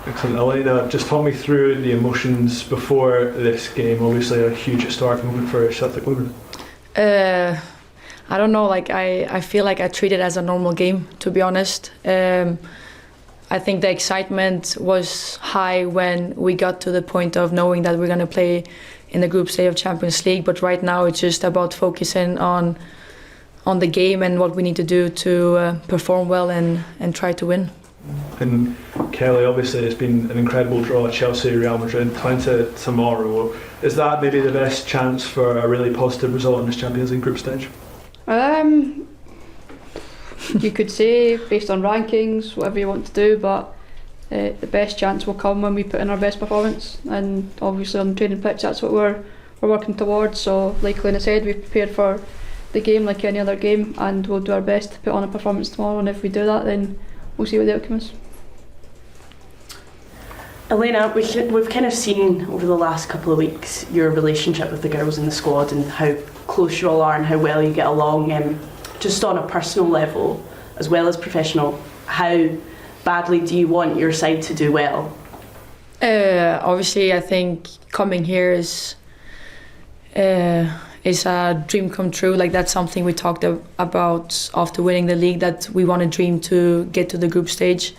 Excellent. Elena, just talk me through the emotions before this game. Obviously a huge historic moment for Celtic women. I don't know, like I feel like I treat it as a normal game, to be honest. I think the excitement was high when we got to the point of knowing that we're going to play in the group stage of Champions League, but right now it's just about focusing on the game and what we need to do to perform well and try to win. And Kelly, obviously it's been an incredible draw at Chelsea, Real Madrid, down to tomorrow. Is that maybe the best chance for a really positive result in this Champions League group stage? You could say based on rankings, whatever you want to do, but the best chance will come when we put in our best performance, and obviously on the training pitch that's what we're working towards. So like Lena said, we've prepared for the game like any other game, and we'll do our best to put on a performance tomorrow, and if we do that then we'll see what the outcome is. Elena, we've kind of seen over the last couple of weeks your relationship with the girls in the squad and how close you all are and how well you get along. Just on a personal level as well as professional, how badly do you want your side to do well? Obviously I think coming here is a dream come true. Like that's something we talked about after winning the league, that we want to dream to get to the group stage,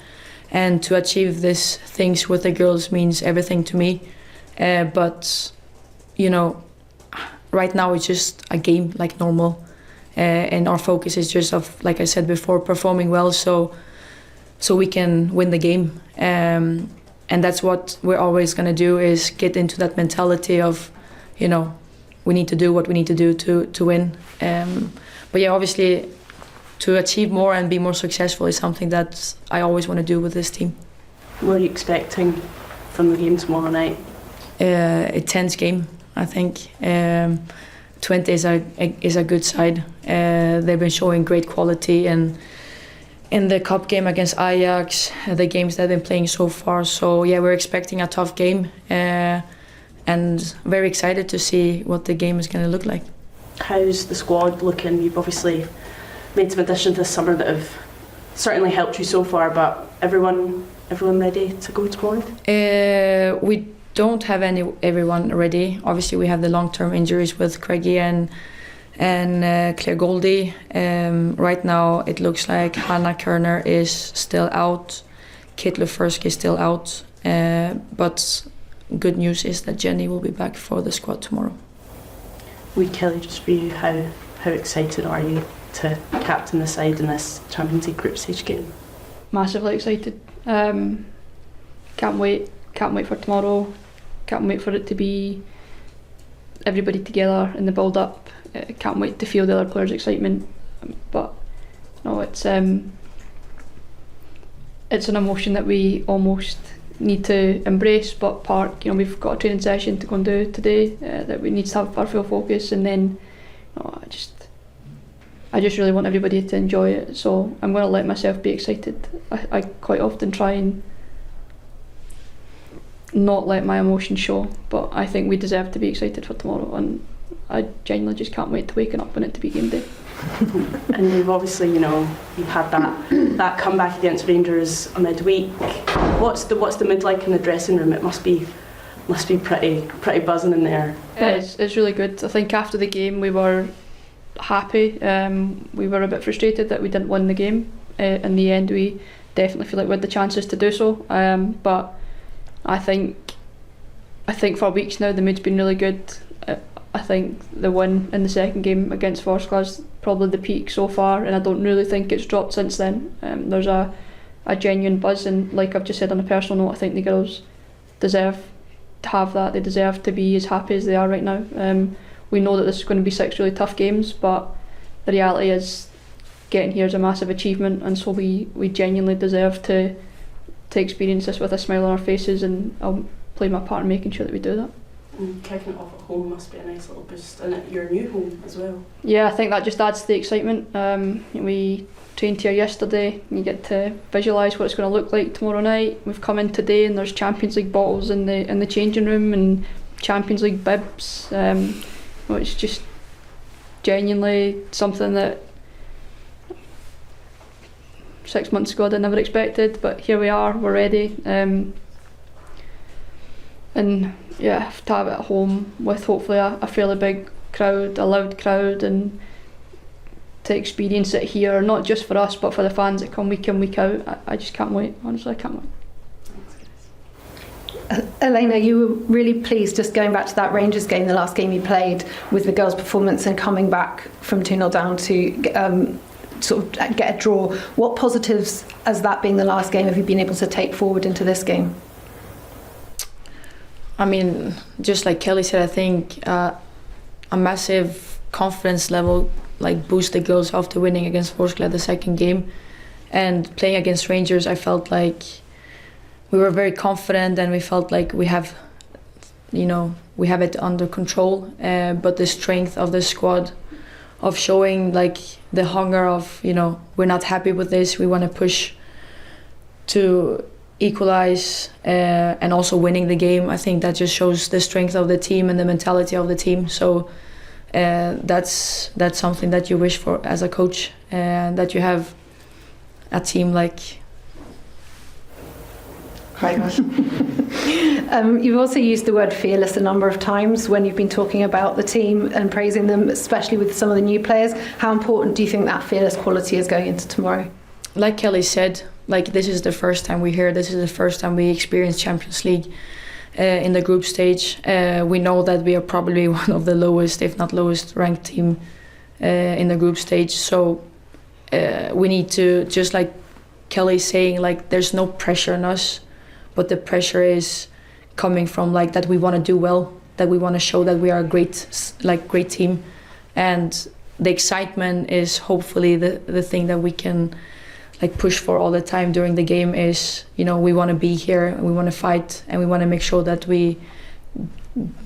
and to achieve these things with the girls means everything to me. But you know, right now it's just a game like normal, and our focus is just of, like I said before, performing well so we can win the game. And that's what we're always going to do, is get into that mentality of, you know, we need to do what we need to do to win. But yeah, obviously to achieve more and be more successful is something that I always want to do with this team. What are you expecting from the game tomorrow night? A tense game, I think. Twente is a good side. They've been showing great quality, and in the cup game against Ajax, the games they've been playing so far. So yeah, we're expecting a tough game, and very excited to see what the game is going to look like. How's the squad looking? You've obviously made some additions this summer that have certainly helped you so far, but everyone ready to go tomorrow? We don't have everyone ready. Obviously we have the long-term injuries with Craigie and Claire Goldie. Right now it looks like Hannah Kerner is still out, Kit Lufersky is still out, but good news is that Jenny will be back for the squad tomorrow. Kelly, just for you, how excited are you to captain the side in this Champions League group stage game? Massively excited. Can't wait for tomorrow. Can't wait for it to be everybody together in the build up. Can't wait to feel the other players' excitement. But no, it's an emotion that we almost need to embrace, but Park, you know, we've got a training session to go and do today that we need to have our full focus, and then I just really want everybody to enjoy it, so I'm going to let myself be excited. I quite often try and not let my emotions show, but I think we deserve to be excited for tomorrow, and I genuinely just can't wait to waking up and it to be game day. And you've obviously, you know, you've had that comeback against Rangers midweek. What's the mood like in the dressing room? It must be pretty buzzing in there. It's really good. I think after the game we were happy. We were a bit frustrated that we didn't win the game. In the end, we definitely feel like we had the chances to do so. But I think for weeks now the mood's been really good. I think the win in the second game against Vorskla is probably the peak so far, and I don't really think it's dropped since then. There's a genuine buzz, and like I've just said on a personal note, I think the girls deserve to have that. They deserve to be as happy as they are right now. We know that this is going to be 6 really tough games, but the reality is getting here is a massive achievement, and so we genuinely deserve to experience this with a smile on our faces, and I'll play my part in making sure that we do that. And kicking it off at home must be a nice little boost, and at your new home as well. Yeah, I think that just adds to the excitement. We trained here yesterday, and you get to visualise what it's going to look like tomorrow night. We've come in today and there's Champions League bottles in the changing room and Champions League bibs. It's just genuinely something that 6 months ago I never expected, but here we are, we're ready. and yeah, to have it at home with hopefully a fairly big crowd, a loud crowd, and to experience it here, not just for us but for the fans that come week in, week out. I just can't wait, honestly, I can't wait. Elena, you were really pleased, just going back to that Rangers game, the last game you played, with the girls' performance and coming back from 2-0 down to sort of get a draw. What positives, as that being the last game, have you been able to take forward into this game? I mean, just like Kelly said, I think a massive confidence level like boost the girls after winning against Vorskla the second game, and playing against Rangers, I felt like we were very confident and we felt like we have it under control. But the strength of the squad, of showing like the hunger of, we're not happy with this, we want to push to equalize, and also winning the game. I think that just shows the strength of the team and the mentality of the team. So that's something that you wish for as a coach, that you have a team like. You've also used the word fearless a number of times when you've been talking about the team and praising them, especially with some of the new players. How important do you think that fearless quality is going into tomorrow? Like Kelly said, like this is the first time we're here. This is the first time we experience Champions League in the group stage. We know that we are probably one of the lowest, if not lowest, ranked team in the group stage. So we need to, just like Kelly's saying, like there's no pressure on us. But the pressure is coming from like that we want to do well, that we want to show that we are a great team, and the excitement is hopefully the thing that we can like push for all the time during the game. Is we want to be here and we want to fight and we want to make sure that we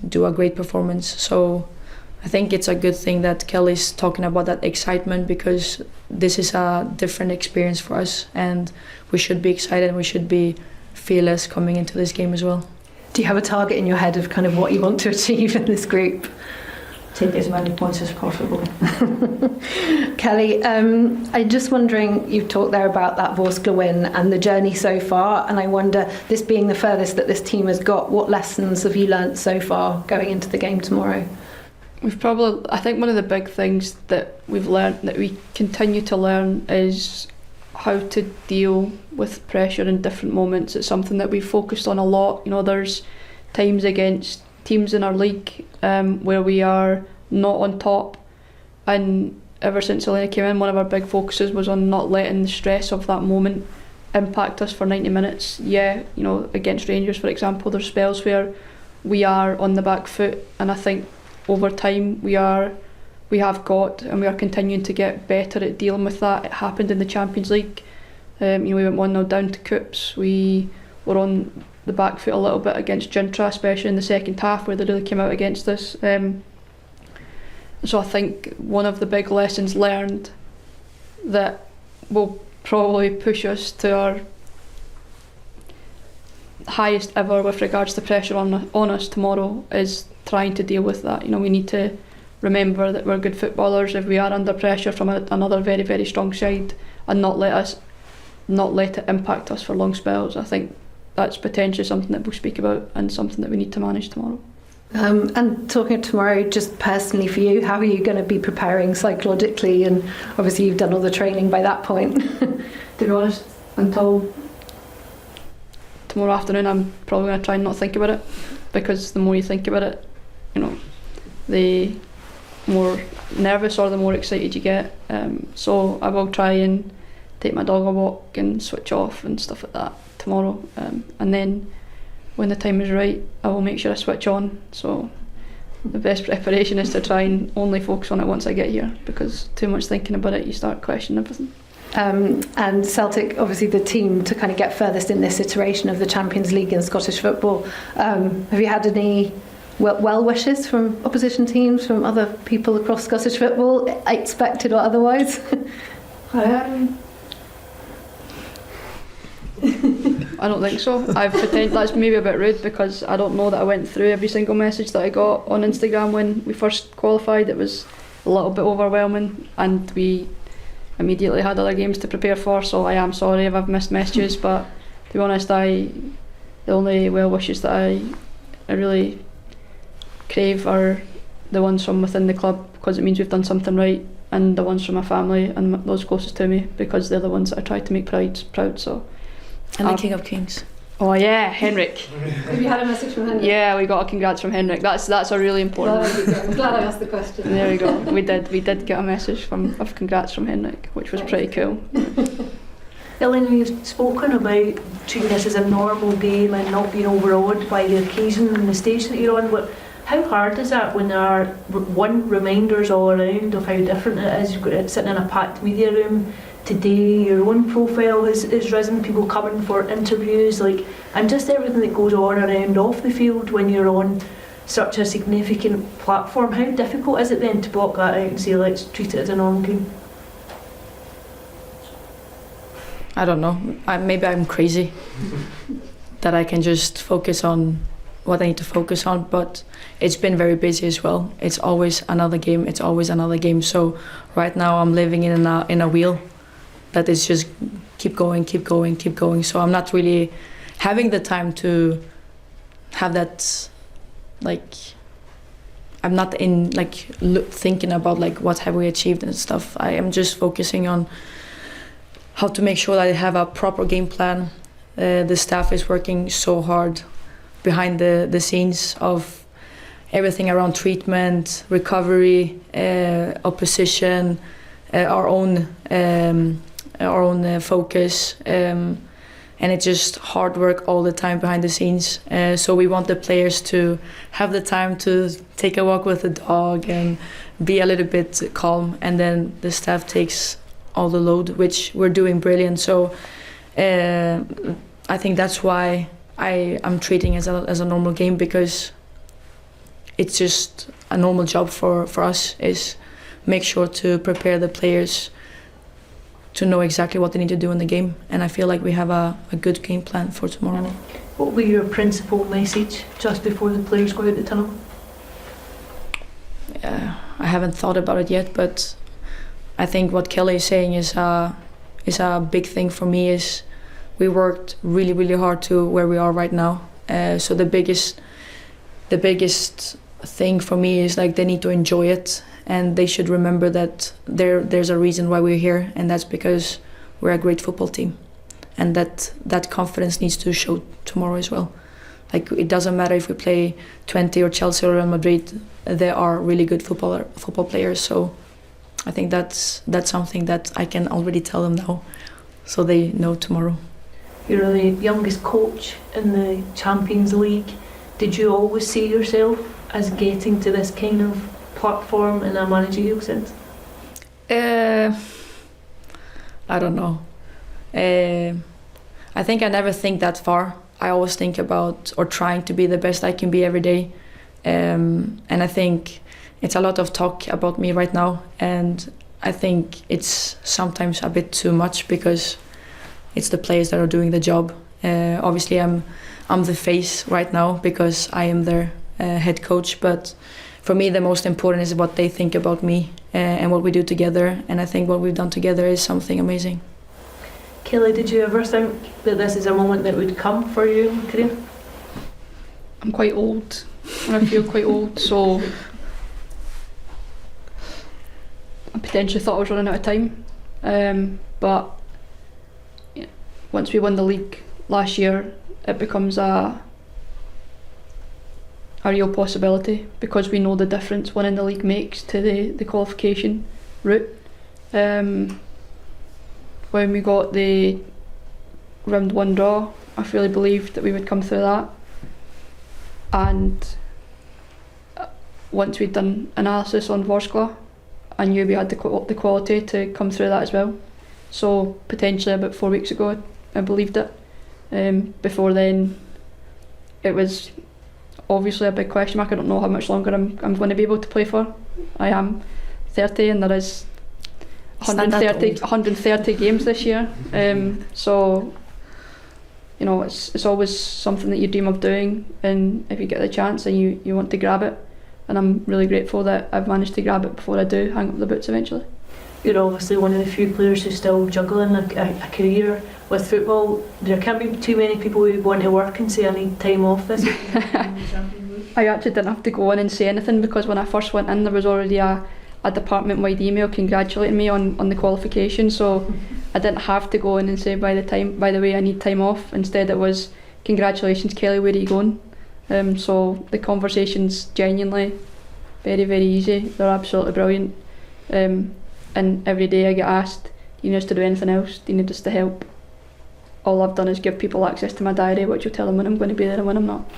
do a great performance. So I think it's a good thing that Kelly's talking about that excitement, because this is a different experience for us and we should be excited and we should be fearless coming into this game as well. Do you have a target in your head of kind of what you want to achieve in this group? Take as many points as possible. Kelly, I'm just wondering, you've talked there about that Vorskla win and the journey so far, and I wonder, this being the furthest that this team has got, what lessons have you learnt so far going into the game tomorrow? I think one of the big things that we've learnt, that we continue to learn, is how to deal with pressure in different moments. It's something that we've focused on a lot. There's times against teams in our league where we are not on top, and ever since Elena came in, one of our big focuses was on not letting the stress of that moment impact us for 90 minutes. Against Rangers, for example, there's spells where we are on the back foot, and I think over time we have got, and we are continuing to get better at dealing with that. It happened in the Champions League. We went 1-0 down to Coops. We were on the back foot a little bit against Gintra, especially in the second half, where they really came out against us. So I think one of the big lessons learned that will probably push us to our highest ever with regards to pressure on us tomorrow is trying to deal with that. We need to remember that we're good footballers if we are under pressure from another very, very strong side, and not let it impact us for long spells. I think that's potentially something that we'll speak about and something that we need to manage tomorrow. And talking tomorrow, just personally for you, how are you going to be preparing psychologically? And obviously you've done all the training by that point. To be honest, until tomorrow afternoon, I'm probably going to try and not think about it, because the more you think about it, the more nervous or the more excited you get. So I will try and take my dog a walk and switch off and stuff like that tomorrow, and then when the time is right, I will make sure I switch on. So the best preparation is to try and only focus on it once I get here, because too much thinking about it, you start questioning everything. And Celtic, obviously the team to kind of get furthest in this iteration of the Champions League in Scottish football. Have you had any well wishes from opposition teams, from other people across Scottish football, expected or otherwise? I don't think so. That's maybe a bit rude, because I don't know that I went through every single message that I got on Instagram when we first qualified. It was a little bit overwhelming, and we immediately had other games to prepare for, so I am sorry if I've missed messages. But to be honest, the only well wishes that I I really crave are the ones from within the club, because it means we've done something right, and the ones from my family and those closest to me, because they're the ones that I try to make proud. So, And the King of Kings. oh yeah, Henrik. Have you had a message from Henrik? Yeah, we got a congrats from Henrik. That's a really important one. I'm glad I asked the question. There we go. We did get a message of congrats from Henrik, which was pretty cool. Elena, you've spoken about treating this as a normal game and not being overawed by the occasion and the stage that you're on, but how hard is that when there are reminders all around of how different it is? You've got sitting in a packed media room today, your own profile has risen, people coming for interviews, and just everything that goes on around off the field when you're on such a significant platform. How difficult is it then to block that out and say, let's treat it as a normal game? I don't know. Maybe I'm crazy that I can just focus on what I need to focus on, but it's been very busy as well. It's always another game. It's always another game. So right now I'm living in a wheel that is just keep going. So I'm not really having the time to have that. I'm not in thinking about what have we achieved and stuff. I am just focusing on how to make sure that I have a proper game plan. The staff is working so hard behind the scenes of everything around treatment, recovery, opposition, our own focus, and it's just hard work all the time behind the scenes. So we want the players to have the time to take a walk with the dog and be a little bit calm, and then the staff takes all the load, which we're doing brilliant. So I think that's why I'm treating it as a normal game, because it's just a normal job for us, is make sure to prepare the players to know exactly what they need to do in the game, and I feel like we have a good game plan for tomorrow. What will be your principal message just before the players go out the tunnel? I haven't thought about it yet, but I think what Kelly is saying is a big thing for me. Is we worked really hard to where we are right now. So the biggest thing for me is they need to enjoy it, and they should remember that there's a reason why we're here, and that's because we're a great football team, and that confidence needs to show tomorrow as well. It doesn't matter if we play 20 or Chelsea or Real Madrid, they are really good football players. So I think that's something that I can already tell them now, so they know tomorrow. You're the youngest coach in the Champions League. Did you always see yourself as getting to this kind of platform in a managerial sense? I don't know. I think I never think that far. I always think about or trying to be the best I can be every day. And I think it's a lot of talk about me right now, and I think it's sometimes a bit too much because it's the players that are doing the job. Obviously I'm the face right now because I am their head coach, but for me the most important is what they think about me and what we do together, and I think what we've done together is something amazing. Kelly, did you ever think that this is a moment that would come for you in your career? I'm quite old, and I feel quite old, so I potentially thought I was running out of time, but once we won the league last year, it becomes a real possibility, because we know the difference winning the league makes to the qualification route. When we got the round 1 draw, I fully believed that we would come through that, and once we'd done analysis on Vorskla, I knew we had the quality to come through that as well. So potentially about 4 weeks ago I believed it. Before then it was obviously a big question mark. I don't know how much longer I'm going to be able to play for. I am 30 and there is 130 games this year. So it's always something that you dream of doing, and if you get the chance and you want to grab it, and I'm really grateful that I've managed to grab it before I do hang up the boots eventually. you're obviously one of the few players who's still juggling a career with football. There can't be too many people who want to work and say I need time off this week. I actually didn't have to go in and say anything, because when I first went in there was already a department-wide email congratulating me on the qualification, so I didn't have to go in and say by the way I need time off. Instead it was, congratulations Kelly, where are you going? So the conversations genuinely very, very easy. They're absolutely brilliant. And every day I get asked, do you need us to do anything else? Do you need us to help? All I've done is give people access to my diary, which will tell them when I'm going to be there and when I'm not.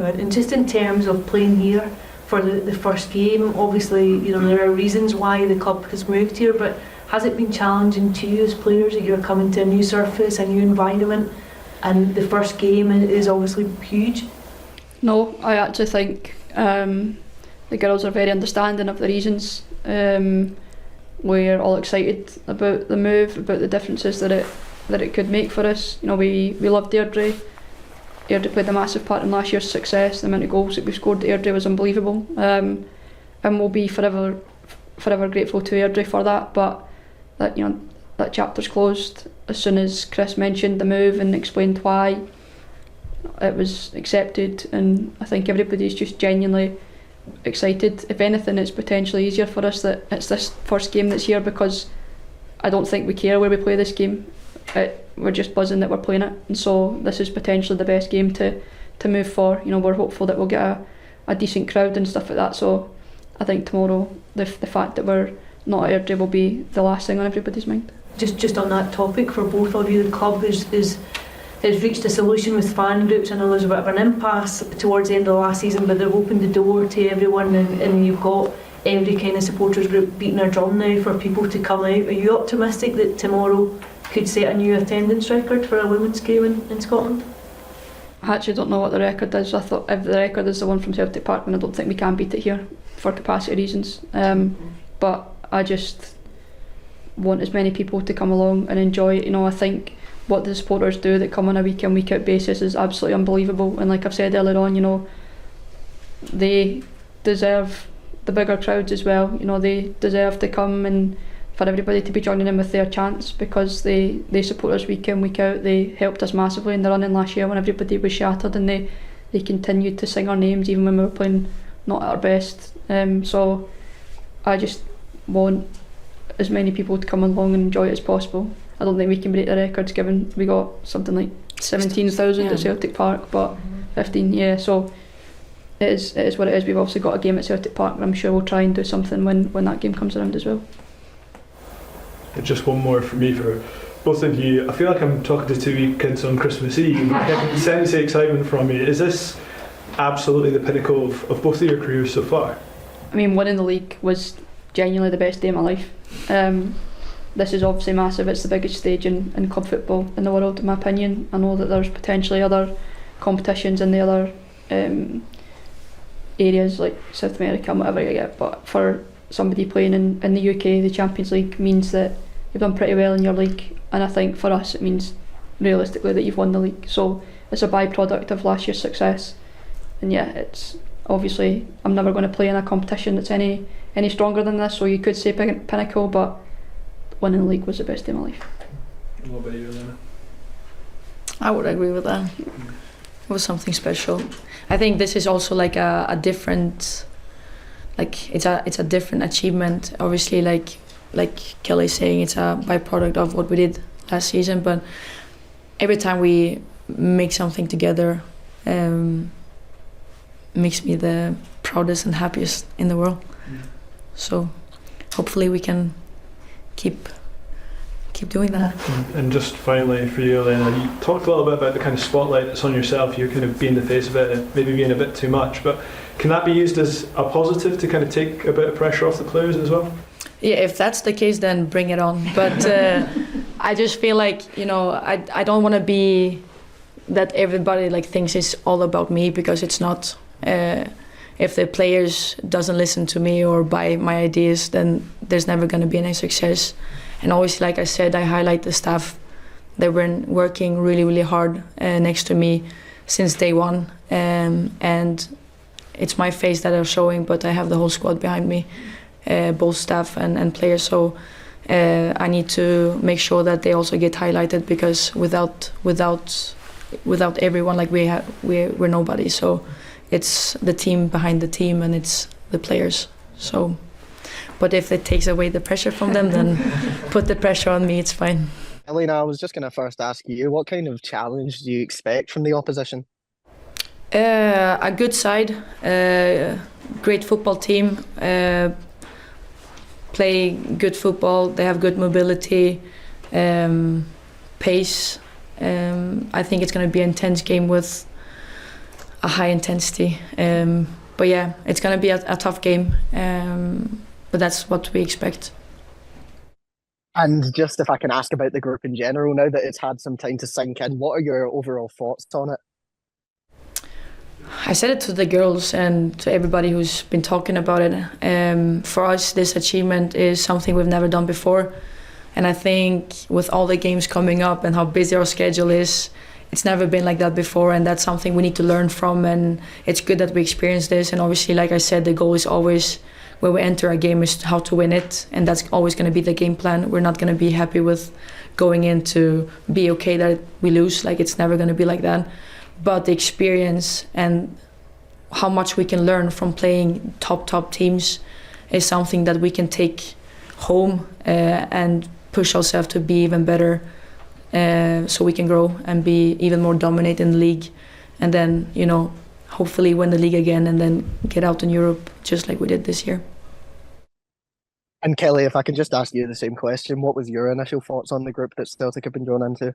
And just in terms of playing here for the first game, obviously, you know, there are reasons why the club has moved here, but has it been challenging to you as players that you're coming to a new surface, a new environment, and the first game is obviously huge? No, I actually think the girls are very understanding of the reasons. We're all excited about the move, about the differences that it could make for us. You know, we loved Deirdre. Deirdre played a massive part in last year's success. The amount of goals that we scored at Deirdre was unbelievable, and we'll be forever grateful to Deirdre for that. But that, you know, that chapter's closed. As soon as Chris mentioned the move and explained why, it was accepted, and I think everybody's just genuinely excited. If anything, it's potentially easier for us that it's this first game that's here, because I don't think we care where we play this game. We're just buzzing that we're playing it, and so this is potentially the best game to move for. You know, we're hopeful that we'll get a decent crowd and stuff like that. So I think tomorrow the fact that we're not at Airdrie will be the last thing on everybody's mind. Just on that topic, for both of you, the club has reached a solution with fan groups. I know there's a bit of an impasse towards the end of the last season, but they've opened the door to everyone, and you've got every kind of supporters group beating their drum now for people to come out. Are you optimistic that tomorrow could set a new attendance record for a women's game in Scotland? I actually don't know what the record is. I thought if the record is the one from Celtic Park, then I don't think we can beat it here for capacity reasons. But I just want as many people to come along and enjoy it. You know, I think what the supporters do that come on a week in, week out basis is absolutely unbelievable. And like I've said earlier on, you know, they deserve the bigger crowds as well. You know, they deserve to come and for everybody to be joining in with their chants, because they support us week in, week out. They helped us massively in the running last year when everybody was shattered, and they continued to sing our names even when we were playing not at our best. So I just want as many people to come along and enjoy it as possible. I don't think we can break the records, given we got something like 17,000 at Celtic Park, but 15, yeah. So it is what it is. We've also got a game at Celtic Park, and I'm sure we'll try and do something when that game comes around as well. Just one more for me, for both of you. I feel like I'm talking to two wee kids on Christmas Eve. I can sense the excitement from you. Is this absolutely the pinnacle of both of your careers so far? I mean, winning the league was genuinely the best day of my life. This is obviously massive. It's the biggest stage in club football in the world, in my opinion. I know that there's potentially other competitions in the other areas like South America and whatever you get, but for somebody playing in the UK, the Champions League means that you've done pretty well in your league, and I think for us it means realistically that you've won the league. So it's a byproduct of last year's success, and yeah, it's obviously I'm never going to play in a competition that's any stronger than this, so you could say pinnacle, but winning the league was the best day of my life. What about you, Elena? I would agree with that. It was something special. I think this is also like a different, like it's a different achievement. Obviously, like Kelly's saying, it's a byproduct of what we did last season. But every time we make something together, makes me the proudest and happiest in the world. So hopefully we can keep doing that. And just finally for you, Elena, you talked a little bit about the kind of spotlight that's on yourself. You're kind of being the face of it, and maybe being a bit too much, but can that be used as a positive to kind of take a bit of pressure off the players as well? Yeah, if that's the case, then bring it on. But I just feel like, you know, I don't want to be that everybody like thinks it's all about me, because it's not. If the players doesn't listen to me or buy my ideas, then there's never going to be any success. And always, like I said, I highlight the staff. They've been working really, really hard next to me since day one. And it's my face that are showing, but I have the whole squad behind me, both staff and players. So I need to make sure that they also get highlighted, because without everyone, like we're nobody. So it's the team behind the team, and it's the players. So, but if it takes away the pressure from them, then put the pressure on me. It's fine. Elena, I was just going to first ask you, what kind of challenge do you expect from the opposition? A good side, great football team, play good football. They have good mobility, pace. I think it's going to be an intense game with a high intensity. But yeah, it's going to be a tough game. But that's what we expect. And just if I can ask about the group in general, now that it's had some time to sink in, what are your overall thoughts on it? I said it to the girls and to everybody who's been talking about it. For us, this achievement is something we've never done before. And I think with all the games coming up and how busy our schedule is, it's never been like that before, and that's something we need to learn from. And it's good that we experienced this. And obviously, like I said, the goal is always, when we enter a game, is how to win it. And that's always going to be the game plan. We're not going to be happy with going in to be okay that we lose. Like, it's never going to be like that. But the experience and how much we can learn from playing top teams is something that we can take home and push ourselves to be even better, so we can grow and be even more dominant in the league, and then, you know, hopefully win the league again and then get out in Europe just like we did this year. And Kelly, if I can just ask you the same question, what was your initial thoughts on the group that Celtic have been drawn into?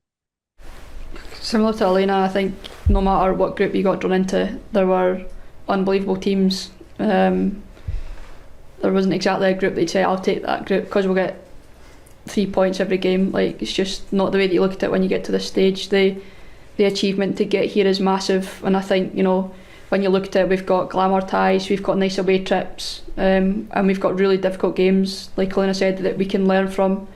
Similar to Elena, I think no matter what group you got drawn into, there were unbelievable teams. There wasn't exactly a group that you'd say, I'll take that group because we'll get 3 points every game. Like, it's just not the way that you look at it when you get to this stage. The achievement to get here is massive, and I think, you know, when you look at it, we've got glamour ties, we've got nice away trips, and we've got really difficult games, like Elena said, that we can learn from.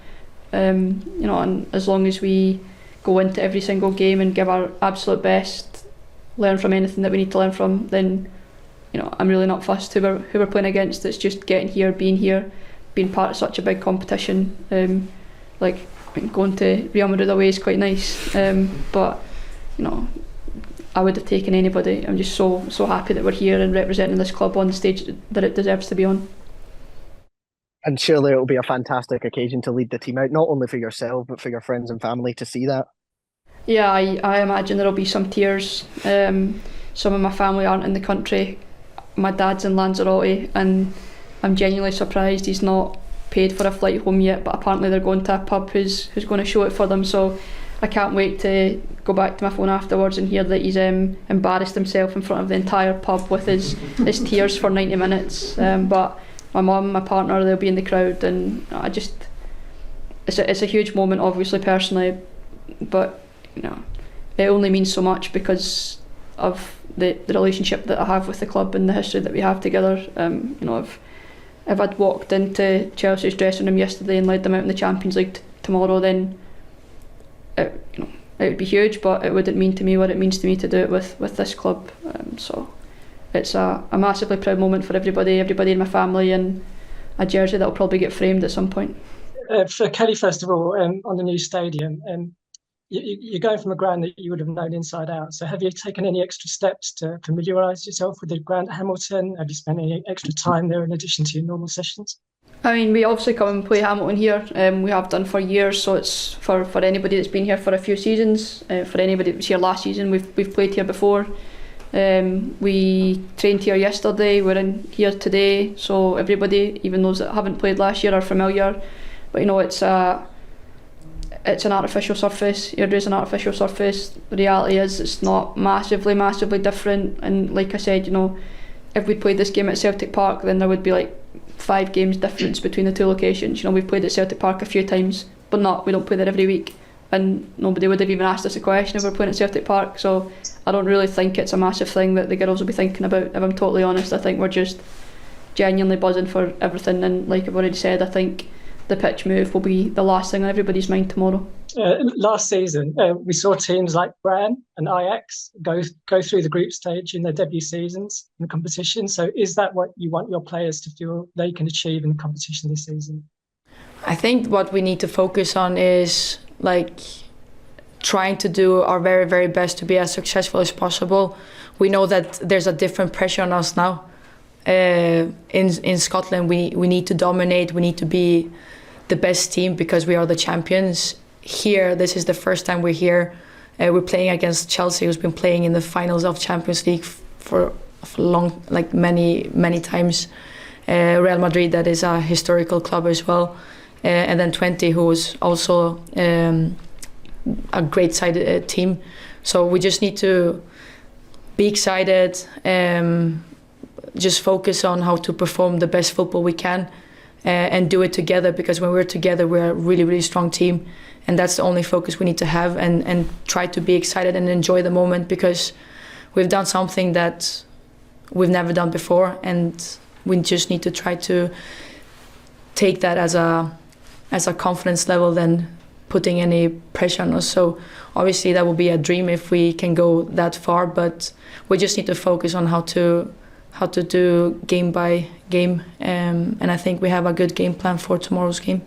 You know, and as long as we go into every single game and give our absolute best, learn from anything that we need to learn from, then, you know, I'm really not fussed who we're playing against. It's just getting here, being part of such a big competition. Like, I mean, going to Real Madrid away is quite nice, but, you know, I would have taken anybody. I'm just so happy that we're here and representing this club on the stage that it deserves to be on. And surely it'll be a fantastic occasion to lead the team out, not only for yourself, but for your friends and family to see that. Yeah, I imagine there'll be some tears. Some of my family aren't in the country. My dad's in Lanzarote, and I'm genuinely surprised he's not paid for a flight home yet, but apparently they're going to a pub who's going to show it for them, so I can't wait to go back to my phone afterwards and hear that he's embarrassed himself in front of the entire pub with his tears for 90 minutes. But my mum, my partner, they'll be in the crowd, and it's a huge moment, obviously, personally, but, you know, it only means so much because of the relationship that I have with the club and the history that we have together. You know, if I'd walked into Chelsea's dressing room yesterday and led them out in the Champions League tomorrow, then it would be huge, but it wouldn't mean to me what it means to me to do it with this club. So it's a massively proud moment for everybody in my family, and a jersey that'll probably get framed at some point. For Kelly, first of all, on the new stadium, you're going from a ground that you would have known inside out. So have you taken any extra steps to familiarise yourself with the ground at Hamilton? Have you spent any extra time there in addition to your normal sessions? I mean, we obviously come and play Hamilton here. We have done for years, so it's for anybody that's been here for a few seasons. For anybody that was here last season, we've played here before. We trained here yesterday, we're in here today, so everybody, even those that haven't played last year, are familiar. But, you know, it's an artificial surface. Here is an artificial surface. The reality is it's not massively different, and like I said, you know, if we played this game at Celtic Park, then there would be like 5 games difference between the two locations. You know, we've played at Celtic Park a few times, but we don't play there every week, and nobody would have even asked us a question if we're playing at Celtic Park. So I don't really think it's a massive thing that the girls will be thinking about, if I'm totally honest. I think we're just genuinely buzzing for everything, and like I've already said, I think the pitch move will be the last thing on everybody's mind tomorrow. Last season, we saw teams like Brann and Ajax go through the group stage in their debut seasons in the competition. So is that what you want your players to feel they can achieve in the competition this season? I think what we need to focus on is like trying to do our very, very best to be as successful as possible. We know that there's a different pressure on us now. In Scotland, we need to dominate. We need to be the best team because we are the champions. Here, this is the first time we're here. We're playing against Chelsea, who's been playing in the finals of Champions League for long, like many times. Real Madrid, that is a historical club as well. And then 20, who was also a great side team. So we just need to be excited, just focus on how to perform the best football we can, and do it together, because when we're together, we're a really, really strong team. And that's the only focus we need to have, and try to be excited and enjoy the moment, because we've done something that we've never done before, and we just need to try to take that as a confidence level than putting any pressure on us. So obviously that would be a dream if we can go that far, but we just need to focus on how to do game by game, and I think we have a good game plan for tomorrow's game.